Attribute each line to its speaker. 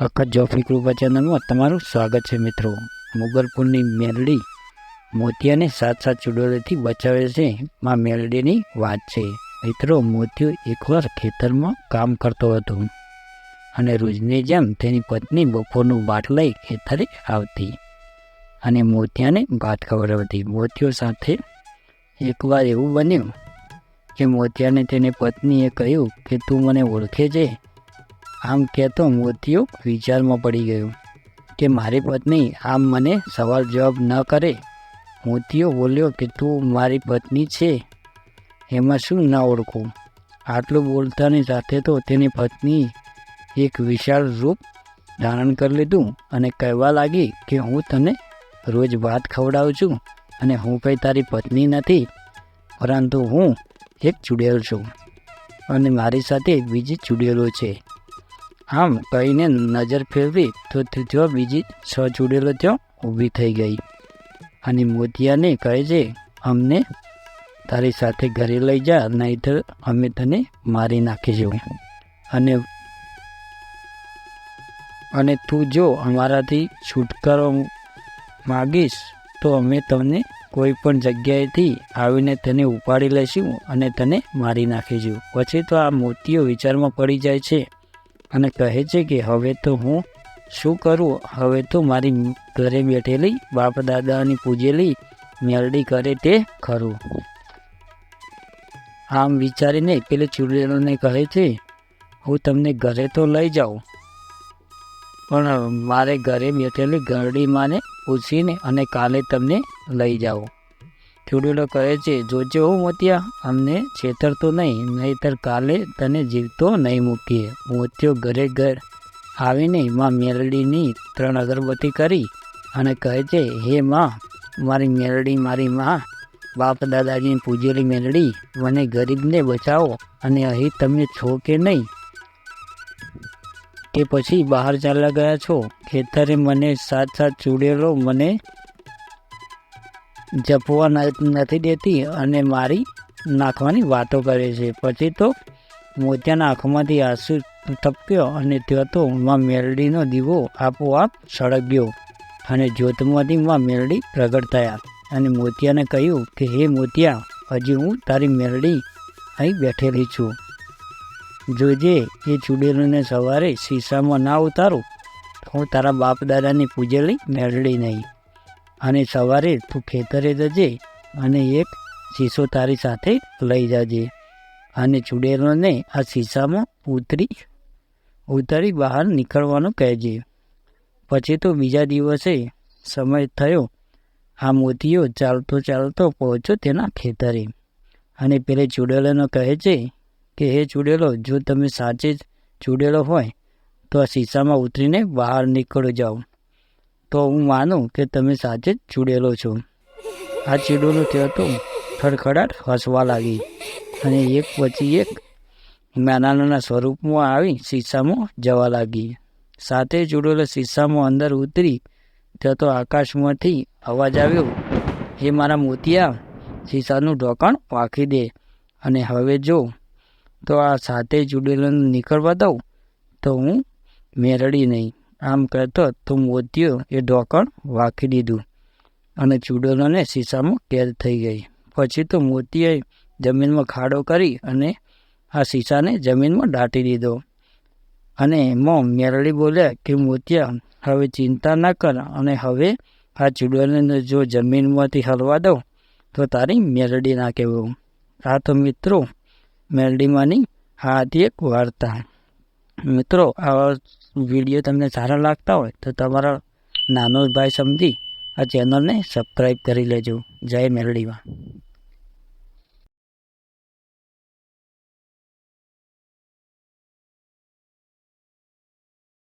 Speaker 1: અખત જોફી કૃપા ચેનલમાં તમારું સ્વાગત છે મિત્રો। મુગલપુરની મેલડી મોતિયાને સાત ચૂડેલોથી બચાવે છે। માં મેલડીની વાત છે મિત્રો। મોતિયો એકવાર ખેતરમાં કામ કરતો હતો અને રોજની જેમ તેની પત્ની બપોરનું ભાત લઈ ખેતરે આવતી અને મોતિયાને ભાત ખવડાવતી। મોતિયો સાથે એકવાર એવું બન્યું કે મોતિયાને તેની પત્નીએ કહ્યું કે તું મને ઓળખે છે? આમ કહેતો મોતિયો વિચારમાં પડી ગયો કે મારી પત્ની આમ મને સવાલ જવાબ ન કરે। મોતિયો બોલ્યો કે તું મારી પત્ની છે એમાં શું ન ઓળખું? આટલું બોલતાની સાથે તો તેની પત્ની એક વિશાળ રૂપ ધારણ કરી લીધું અને કહેવા લાગી કે હું તને રોજ ભાત ખવડાવું છું અને હું કંઈ તારી પત્ની નથી, પરંતુ હું એક ચૂડેલ છું અને મારી સાથે બીજી ચૂડેલો છે। આમ કહીને નજર ફેરવી તો ત્યાં બીજી 6 ચૂડેલો ત્યાં ઊભી થઈ ગઈ અને મોતિયાને કહે છે, અમને તારી સાથે ઘરે લઈ જા, નહીંતર અમે તને મારી નાખીશું અને તું જો અમારાથી છુટકારો માગીશ તો અમે તમને કોઈ પણ જગ્યાએથી આવીને તને ઉપાડી લઈશું અને તને મારી નાખીશું। પછી તો આ મોતિયો વિચારમાં પડી જાય છે અને કહે છે કે હવે તો હું શું કરું? હવે તો મારી ઘરે બેઠેલી બાપ દાદાની પૂજેલી મેલડી કરે તે ખરું। આમ વિચારીને પેલે ચૂડેલોને કહે છે, હું તમને ઘરે તો લઈ જાઉં, પણ મારે ઘરે બેઠેલી ઘરડી માને પૂછીને અને કાલે તમને લઈ જાઓ। ચૂડેલો કહે છે, જોજે હો મોતિયા, અમને છેતરતો નહીં, નહીંતર કાલે તને જીવતો નહીં મૂકીએ। મોતિયો ઘરે આવીને માં મેલડીની 3 અગરબત્તી કરી અને કહે છે, હે માં, મારી મેલડી, મારી માં, બાપ દાદાજીની પૂજેલી મેલડી, મને ગરીબને બચાવો અને અહીં તમે છો કે નહીં, કે પછી બહાર ચાલ્યા ગયા છો? ખેતરે મને 7 ચૂડેલો મને જપવા નથી દેતી અને મારી નાખવાની વાતો કરે છે। પછી તો મોતિયાના આંખમાંથી આંસુ ટપક્યો અને ત્યાં તો માં મેલડીનો દીવો આપોઆપ સળગ્યો અને જ્યોતમાંથી માં મેલડી પ્રગટ થયા અને મોતિયાને કહ્યું કે હે મોતિયા, હજી હું તારી મેલડી અહીં બેઠેલી છું। જોજે એ ચૂડેલોને સવારે શીશામાં ના ઉતારું, હું તારા બાપ દાદાની પૂજેલી મેલડી નહીં। અને સવારે તું ખેતરે જજે અને એક શીશો તારી સાથે લઈ જજે અને ચૂડેલોને આ શીશામાં ઉતરી બહાર નીકળવાનું કહેજે। પછી તો બીજા દિવસે સમય થયો, આ મોતિયો ચાલતો ચાલતો પહોંચ્યો તેના ખેતરે અને પેલે ચૂડેલોને કહે છે કે હે ચૂડેલો, જો તમે સાચે જ ચૂડેલો હોય તો આ શીશામાં ઉતરીને બહાર નીકળી જાઓ, તો હું માનું કે તમે સાચે જ ચૂડેલો છો। આ ચૂડેલો ત્યાં તો ખડખડાટ હસવા લાગી અને એક પછી એક નાના સ્વરૂપમાં આવી શીશામાં જવા લાગી। સાથે ચૂડેલો શીશામાં અંદર ઉતરી ત્યાં તો આકાશમાંથી અવાજ આવ્યો, હે મારા મોતિયા, શીશાનું ઢોકણ વાંખી દે અને હવે જો તો આ સાથે ચૂડેલોને નીકળવા દઉં તો હું મેરડી નહીં। આમ કહેતો તો મોતિયો એ ઢોકણ વાંખી દીધું અને ચૂડેલોને શીશામાં કેદ થઈ ગઈ। પછી તો મોતિયાએ જમીનમાં ખાડો કરી અને આ શીશાને જમીનમાં દાટી દીધો અને એમાં મેરડી બોલ્યા કે મોતિયા, હવે ચિંતા ના કર અને હવે આ ચૂડેલોને જો જમીનમાંથી હલવા દઉં તો તારી મેરડી ના કહેવું। આ તો મિત્રો મેલડીમાંની આ હતી એક વાર્તા। મિત્રો, આ વિડીયો તમને સારા લાગતા હોય તો તમારા નાનો ભાઈ સમજી આ ચેનલને સબસ્ક્રાઈબ કરી લેજો। જય મેલડીમાં।